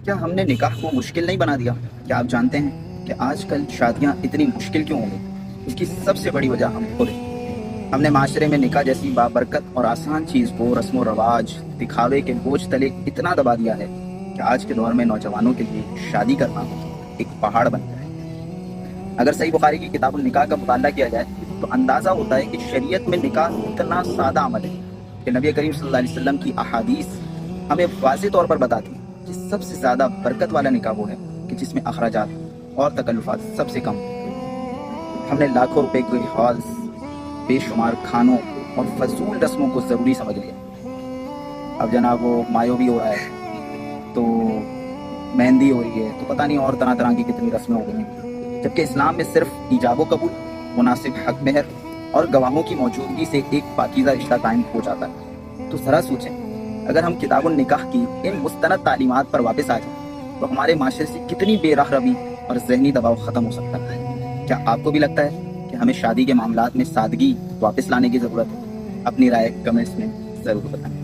کیا ہم نے نکاح کو مشکل نہیں بنا دیا؟ کیا آپ جانتے ہیں کہ آج کل شادیاں اتنی مشکل کیوں ہو گئی؟ اس کی سب سے بڑی وجہ ہم خود ہیں۔ ہم نے معاشرے میں نکاح جیسی بابرکت اور آسان چیز کو رسم و رواج، دکھاوے کے بوجھ تلے اتنا دبا دیا ہے کہ آج کے دور میں نوجوانوں کے لیے شادی کرنا ایک پہاڑ بن گیا ہے۔ اگر صحیح بخاری کی کتاب النکاح کا مطالعہ کیا جائے تو اندازہ ہوتا ہے کہ شریعت میں نکاح اتنا سادہ عمل ہے کہ نبی کریم صلی اللہ علیہ وسلم کی احادیث ہمیں واضح طور پر بتاتی ہیں کہ سب سے زیادہ برکت والا نکاح وہ ہے کہ جس میں اخراجات اور تکلفات سب سے کم۔ ہم نے لاکھوں روپے کے ہالز، بے شمار کھانوں اور فضول رسموں کو ضروری سمجھ لیا۔ اب جناب وہ مایو بھی ہو رہا ہے، تو مہندی ہو رہی ہے، تو پتہ نہیں اور طرح طرح کی کتنی رسمیں ہو گئی ہیں، جبکہ اسلام میں صرف ایجاب و قبول، مناسب حق مہر اور گواہوں کی موجودگی سے ایک پاکیزہ رشتہ قائم ہو جاتا ہے۔ تو ذرا سوچیں، اگر ہم کتاب النکاح کی ان مستند تعلیمات پر واپس آ جائیں تو ہمارے معاشرے سے کتنی بے راہ روی اور ذہنی دباؤ ختم ہو سکتا ہے۔ کیا آپ کو بھی لگتا ہے کہ ہمیں شادی کے معاملات میں سادگی واپس لانے کی ضرورت ہے؟ اپنی رائے کمنٹس میں ضرور بتائیں۔